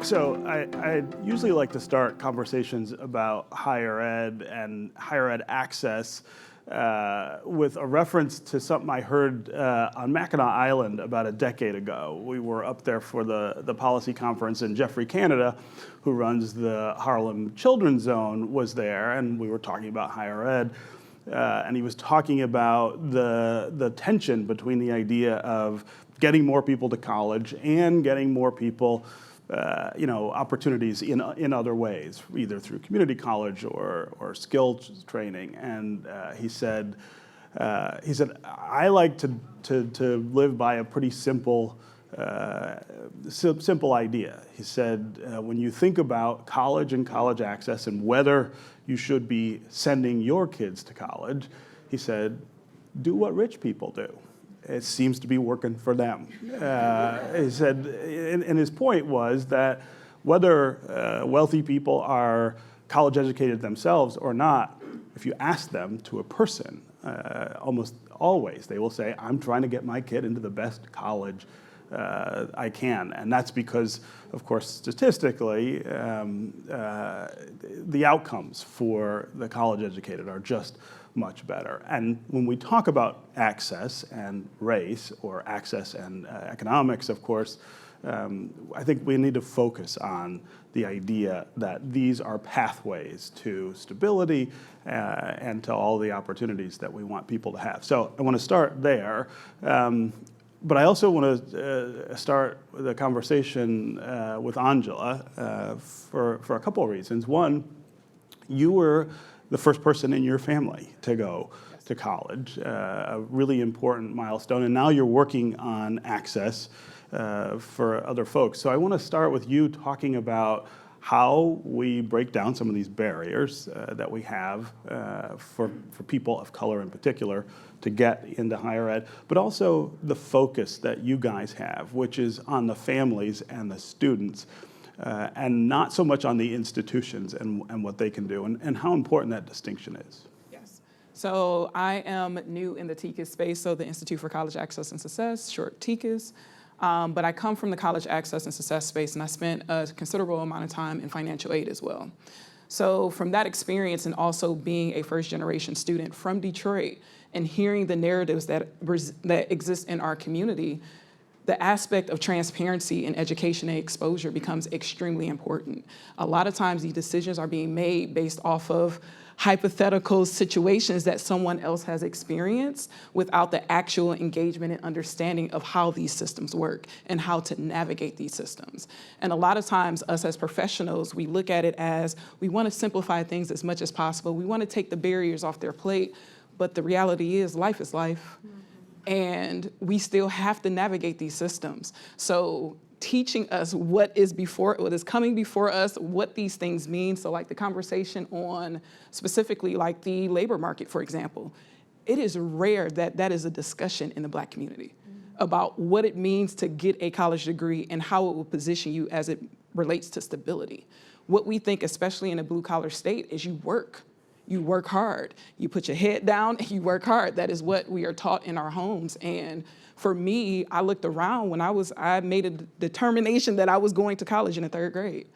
So I usually like to start conversations about higher ed and higher ed access with a reference to something I heard on Mackinac Island about a decade ago. We were up there for the policy conference, and Jeffrey Canada, who runs the Harlem Children's Zone, was there, and we were talking about higher ed. And he was talking about the tension between the idea of getting more people to college and getting more people opportunities in other ways, either through community college or skill training. And he said, I like to live by a pretty simple idea. He said, when you think about college and college access and whether you should be sending your kids to college, he said, do what rich people do. It seems to be working for them. He said, and his point was that whether wealthy people are college educated themselves or not, if you ask them to a person, almost always they will say, I'm trying to get my kid into the best college I can. And that's because, of course, statistically, the outcomes for the college educated are just much better. And when we talk about access and race, or access and economics, of course, I think we need to focus on the idea that these are pathways to stability and to all the opportunities that we want people to have. So I want to start there. But I also want to start the conversation with Onjila for a couple of reasons. One, you were the first person in your family to go to college, a really important milestone, and now you're working on access for other folks. So I want to start with you talking about how we break down some of these barriers that we have for people of color in particular to get into higher ed, but also the focus that you guys have, which is on the families and the students, and not so much on the institutions and what they can do, and how important that distinction is. Yes. So I am new in the TICAS space, so the Institute for College Access and Success, short TICAS. But I come from the college access and success space, and I spent a considerable amount of time in financial aid as well. So from that experience, and also being a first-generation student from Detroit and hearing the narratives that exist in our community, the aspect of transparency in education and exposure becomes extremely important. A lot of times these decisions are being made based off of hypothetical situations that someone else has experienced without the actual engagement and understanding of how these systems work and how to navigate these systems. And a lot of times us as professionals, we look at it as we want to simplify things as much as possible. We want to take the barriers off their plate, but the reality is life is life. And we still have to navigate these systems. So teaching us what is coming before us, what these things mean. So like the conversation on specifically like the labor market, for example, it is rare that that is a discussion in the Black community about what it means to get a college degree and how it will position you as it relates to stability. What we think, especially in a blue collar state, is you work. You work hard. You put your head down and you work hard. That is what we are taught in our homes. And for me, I looked around when I made a determination that I was going to college in the 3rd grade,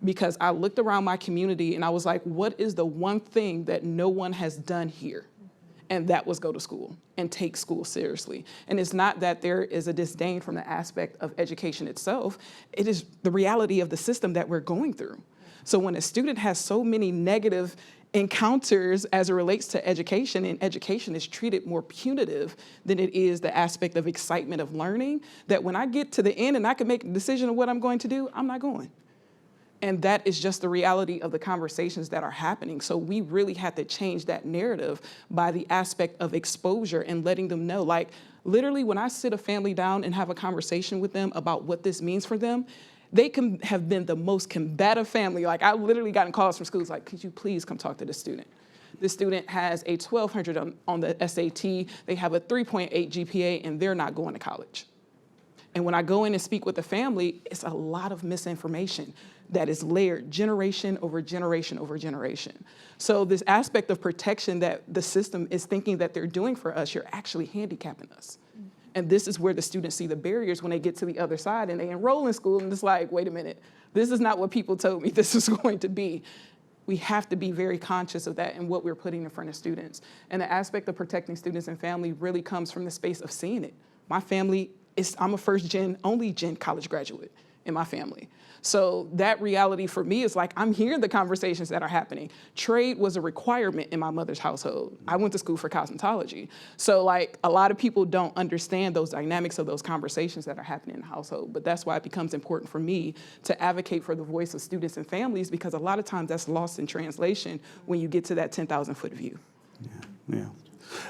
because I looked around my community and I was like, what is the one thing that no one has done here? And that was go to school and take school seriously. And it's not that there is a disdain from the aspect of education itself. It is the reality of the system that we're going through. So when a student has so many negative encounters as it relates to education, and education is treated more punitive than it is the aspect of excitement of learning, that when I get to the end and I can make a decision of what I'm going to do, I'm not going. And that is just the reality of the conversations that are happening. So we really had to change that narrative by the aspect of exposure and letting them know, like literally when I sit a family down and have a conversation with them about what this means for them, they can have been the most combative family. Like I literally gotten calls from schools like, could you please come talk to this student? This student has a 1,200 on the SAT, they have a 3.8 GPA, and they're not going to college. And when I go in and speak with the family, it's a lot of misinformation that is layered generation over generation over generation. So this aspect of protection that the system is thinking that they're doing for us, you're actually handicapping us. And this is where the students see the barriers when they get to the other side and they enroll in school and it's like, wait a minute, this is not what people told me this is going to be. We have to be very conscious of that and what we're putting in front of students. And the aspect of protecting students and family really comes from the space of seeing it. My family I'm a only gen college graduate in my family. So that reality for me is like, I'm hearing the conversations that are happening. Trade was a requirement in my mother's household. I went to school for cosmetology. So like a lot of people don't understand those dynamics of those conversations that are happening in the household, but that's why it becomes important for me to advocate for the voice of students and families, because a lot of times that's lost in translation when you get to that 10,000-foot view. Yeah.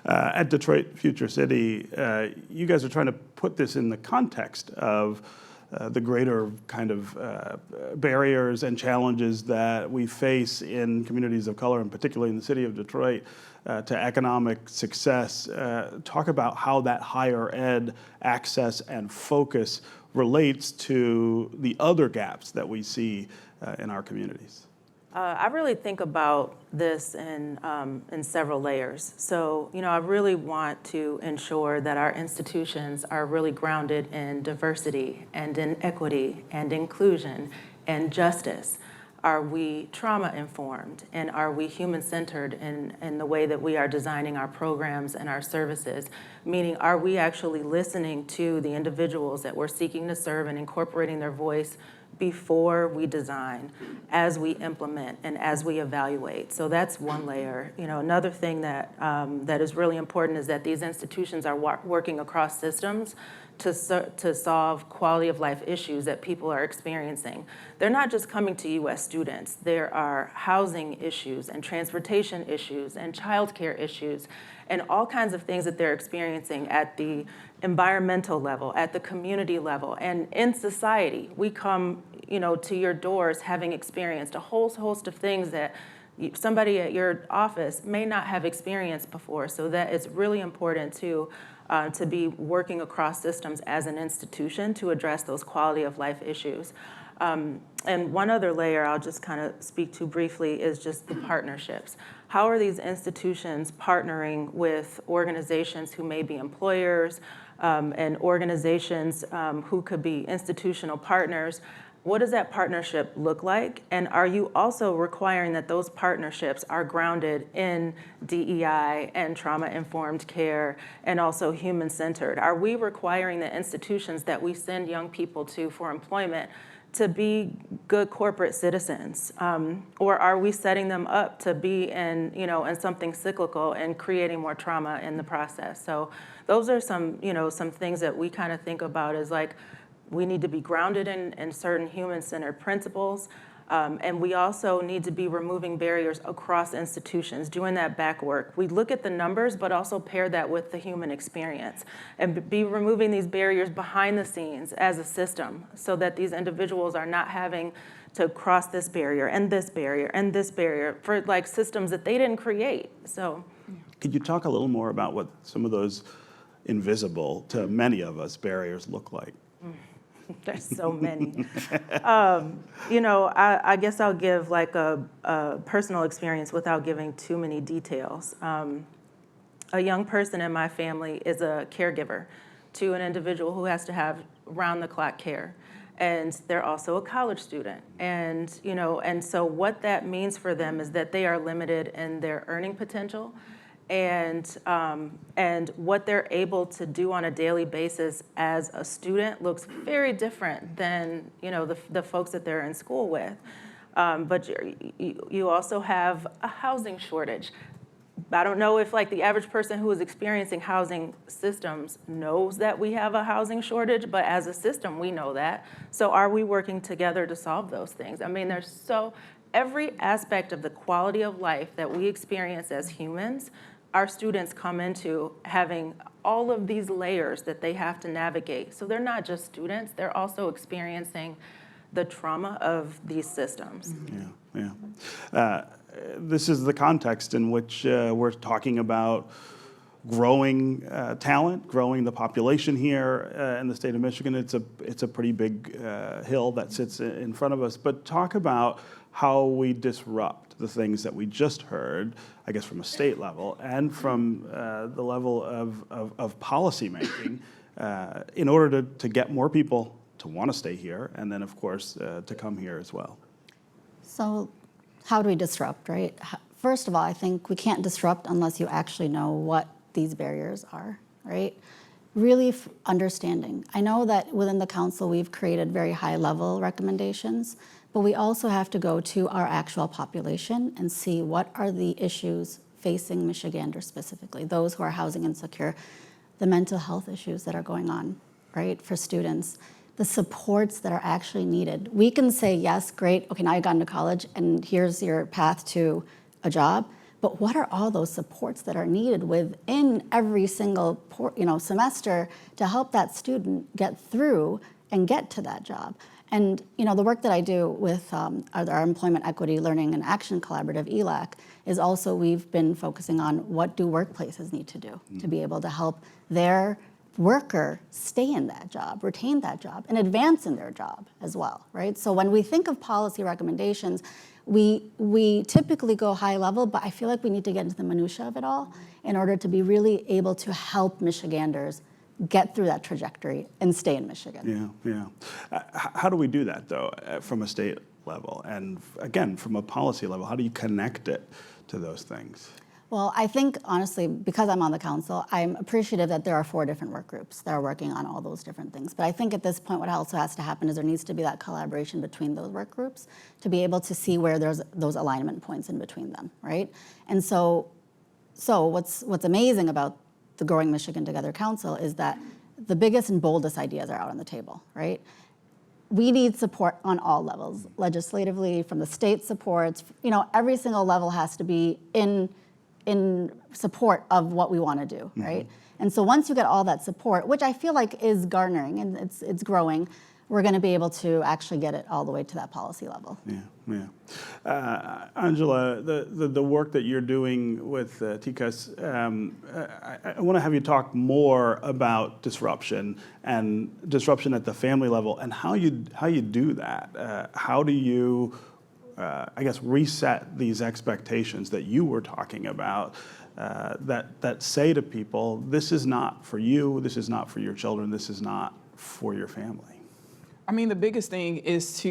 At Detroit Future City, you guys are trying to put this in the context of the greater kind of barriers and challenges that we face in communities of color, and particularly in the city of Detroit, to economic success. Talk about how that higher ed access and focus relates to the other gaps that we see in our communities. I really think about this in several layers. So, I really want to ensure that our institutions are really grounded in diversity and in equity and inclusion and justice. Are we trauma-informed, and are we human-centered in the way that we are designing our programs and our services? Meaning, are we actually listening to the individuals that we're seeking to serve and incorporating their voice before we design, as we implement, and as we evaluate? So that's one layer. Another thing that is really important is that these institutions are working across systems to solve quality of life issues that people are experiencing. They're not just coming to U.S. students. There are housing issues and transportation issues and childcare issues and all kinds of things that they're experiencing at the environmental level, at the community level, and in society. We come, to your doors having experienced a whole host of things that somebody at your office may not have experienced before. So that it's really important to be working across systems as an institution to address those quality of life issues. And one other layer I'll just kind of speak to briefly is just the partnerships. How are these institutions partnering with organizations who may be employers and organizations who could be institutional partners? What does that partnership look like? And are you also requiring that those partnerships are grounded in DEI and trauma-informed care and also human-centered? Are we requiring the institutions that we send young people to for employment to be good corporate citizens? Or are we setting them up to be in something cyclical and creating more trauma in the process? So those are some things that we kind of think about as like, we need to be grounded in certain human-centered principles, and we also need to be removing barriers across institutions, doing that back work. We look at the numbers, but also pair that with the human experience, and be removing these barriers behind the scenes as a system, so that these individuals are not having to cross this barrier and this barrier and this barrier for like systems that they didn't create. So, could you talk a little more about what some of those invisible to many of us barriers look like? There's so many. I guess I'll give like a personal experience without giving too many details. A young person in my family is a caregiver to an individual who has to have round-the-clock care. And they're also a college student. And so what that means for them is that they are limited in their earning potential, and what they're able to do on a daily basis as a student looks very different than the folks that they're in school with. But you also have a housing shortage. I don't know if like the average person who is experiencing housing systems knows that we have a housing shortage, but as a system we know that. So are we working together to solve those things? I mean, every aspect of the quality of life that we experience as humans, our students come into having all of these layers that they have to navigate. So they're not just students, they're also experiencing the trauma of these systems. Yeah. This is the context in which we're talking about growing talent, growing the population here in the state of Michigan. It's a pretty big hill that sits in front of us. But talk about how we disrupt the things that we just heard, I guess from a state level and from the level of policy making in order to get more people to want to stay here, and then, of course, to come here as well. So how do we disrupt, right? First of all, I think we can't disrupt unless you actually know what these barriers are, right? Really understanding. I know that within the council we've created very high-level recommendations, but we also have to go to our actual population and see what are the issues facing Michiganders specifically, those who are housing insecure, the mental health issues that are going on, right, for students, the supports that are actually needed. We can say, yes, great, okay, now you've gone to college and here's your path to a job, but what are all those supports that are needed within every single semester to help that student get through and get to that job? And the work that I do with our Employment Equity Learning and Action Collaborative, ELAC, is also we've been focusing on what do workplaces need to do to be able to help their worker stay in that job, retain that job, and advance in their job as well, right? So when we think of policy recommendations, we typically go high level, but I feel like we need to get into the minutia of it all in order to be really able to help Michiganders get through that trajectory and stay in Michigan. Yeah. How do we do that, though, from a state level? And again, from a policy level, how do you connect it to those things? Well, I think, honestly, because I'm on the council, I'm appreciative that there are 4 different work groups that are working on all those different things. But I think at this point, what also has to happen is there needs to be that collaboration between those work groups to be able to see where there's those alignment points in between them, right? And so what's amazing about the Growing Michigan Together Council is that the biggest and boldest ideas are out on the table, right? We need support on all levels, legislatively, from the state supports, every single level has to be in support of what we want to do, right? And so once you get all that support, which I feel like is garnering and it's growing, we're going to be able to actually get it all the way to that policy level. Yeah. Onjila, the work that you're doing with TICAS, I want to have you talk more about disruption and disruption at the family level and how you do that. How do you reset these expectations that you were talking about that say to people, this is not for you, this is not for your children, this is not for your family? I mean, the biggest thing is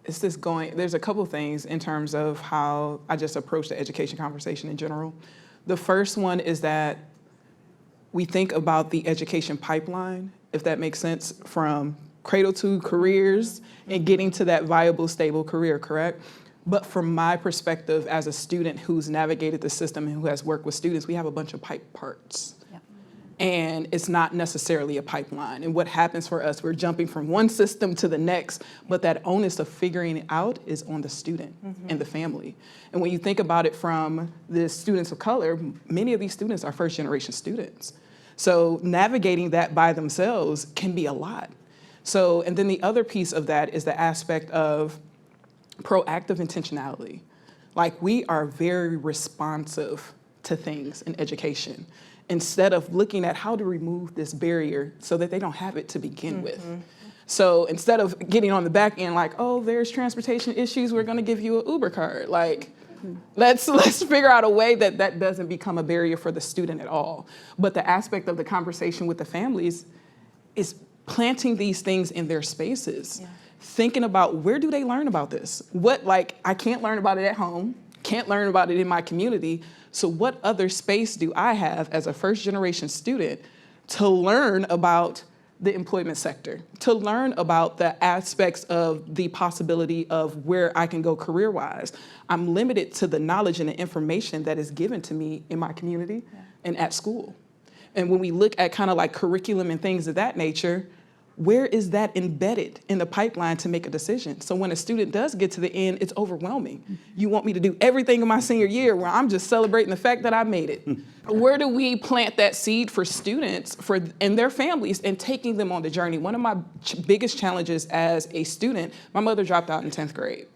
there's a couple of things in terms of how I just approach the education conversation in general. The first one is that we think about the education pipeline, if that makes sense, from cradle to careers and getting to that viable, stable career, correct? But from my perspective as a student who's navigated the system and who has worked with students, we have a bunch of pipe parts. And it's not necessarily a pipeline. And what happens for us, we're jumping from one system to the next, but that onus of figuring it out is on the student and the family. And when you think about it from the students of color, many of these students are first generation students. So navigating that by themselves can be a lot. So, and then the other piece of that is the aspect of proactive intentionality. Like, we are very responsive to things in education, instead of looking at how to remove this barrier so that they don't have it to begin with. So instead of getting on the back end like, oh, there's transportation issues, we're gonna give you an Uber card. Like, let's figure out a way that doesn't become a barrier for the student at all. But the aspect of the conversation with the families is planting these things in their spaces, thinking about, where do they learn about this? I can't learn about it at home, can't learn about it in my community, so what other space do I have as a first generation student to learn about the employment sector, to learn about the aspects of the possibility of where I can go career-wise? I'm limited to the knowledge and the information that is given to me in my community and at school. And when we look at kind of like curriculum and things of that nature, where is that embedded in the pipeline to make a decision? So when a student does get to the end, it's overwhelming. You want me to do everything in my senior year where I'm just celebrating the fact that I made it. Where do we plant that seed for students and their families and taking them on the journey? One of my biggest challenges as a student, my mother dropped out in 10th grade.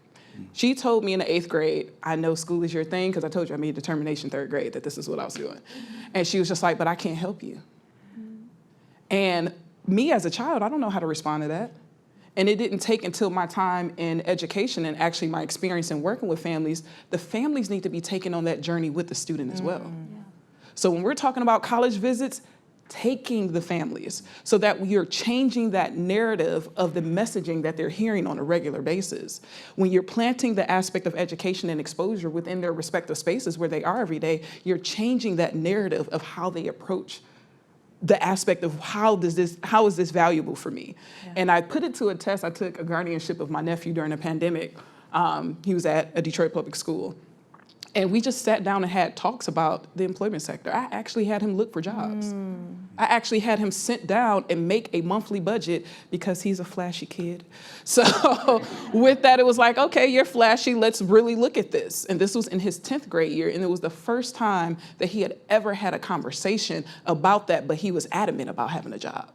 She told me in the 8th grade, I know school is your thing, because I told you I made a determination 3rd grade that this is what I was doing. And she was just like, but I can't help you. And me as a child, I don't know how to respond to that. And it didn't take until my time in education and actually my experience in working with families, the families need to be taken on that journey with the student as well. So when we're talking about college visits, taking the families so that we are changing that narrative of the messaging that they're hearing on a regular basis. When you're planting the aspect of education and exposure within their respective spaces where they are every day, you're changing that narrative of how they approach the aspect of how is this valuable for me? Yeah. And I put it to a test. I took a guardianship of my nephew during the pandemic. He was at a Detroit public school. And we just sat down and had talks about the employment sector. I actually had him look for jobs. I actually had him sit down and make a monthly budget because he's a flashy kid. So with that, it was like, okay, you're flashy, let's really look at this. And this was in his 10th grade year, and it was the first time that he had ever had a conversation about that, but he was adamant about having a job.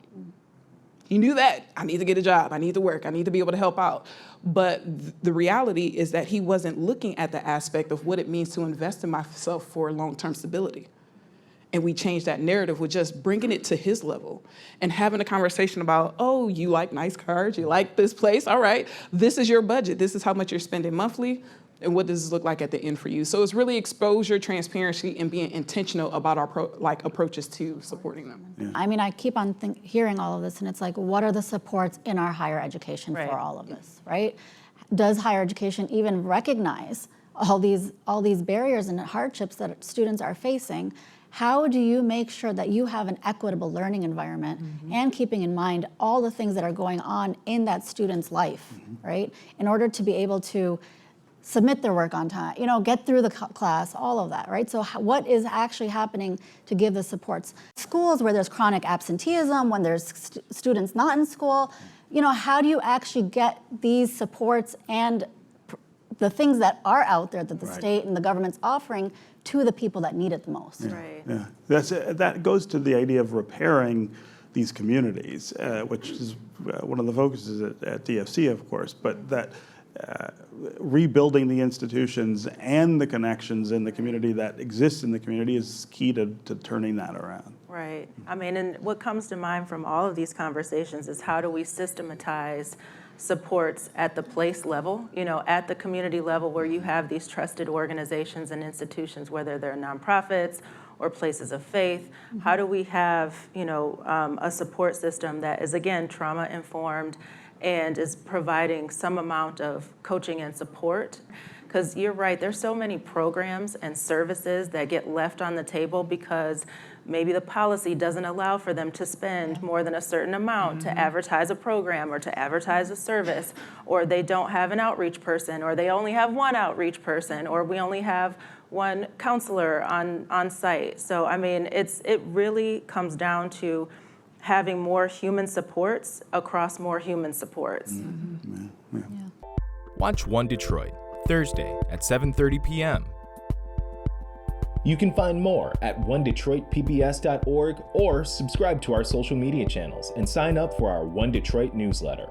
He knew that, I need to get a job, I need to work, I need to be able to help out. But the reality is that he wasn't looking at the aspect of what it means to invest in myself for long-term stability. And we changed that narrative with just bringing it to his level and having a conversation about, oh, you like nice cars, you like this place, all right, this is your budget, this is how much you're spending monthly, and what does this look like at the end for you? So it's really exposure, transparency, and being intentional about our approaches to supporting them. Yeah. I mean, I keep on hearing all of this, and it's like, what are the supports in our higher education for all of this, right? Does higher education even recognize all these barriers and hardships that students are facing? How do you make sure that you have an equitable learning environment and keeping in mind all the things that are going on in that student's life, right? In order to be able to submit their work on time, get through the class, all of that, right? So what is actually happening to give the supports? Schools where there's chronic absenteeism, when there's students not in school, how do you actually get these supports and the things that are out there that the state and the government's offering to the people that need it the most? Yeah. Right. Yeah. That goes to the idea of repairing these communities, which is one of the focuses at DFC, of course, but that rebuilding the institutions and the connections in the community that exist in the community is key to turning that around. Right. I mean, and what comes to mind from all of these conversations is how do we systematize supports at the place level, at the community level where you have these trusted organizations and institutions, whether they're nonprofits or places of faith. How do we have, a support system that is, again, trauma-informed and is providing some amount of coaching and support? Because you're right, there's so many programs and services that get left on the table because maybe the policy doesn't allow for them to spend more than a certain amount to advertise a program or to advertise a service, or they don't have an outreach person, or they only have one outreach person, or we only have one counselor on site. So, I mean, it really comes down to having more human supports across more human supports. Watch One Detroit, Thursday at 7:30 p.m. You can find more at onedetroitpbs.org or subscribe to our social media channels and sign up for our One Detroit newsletter.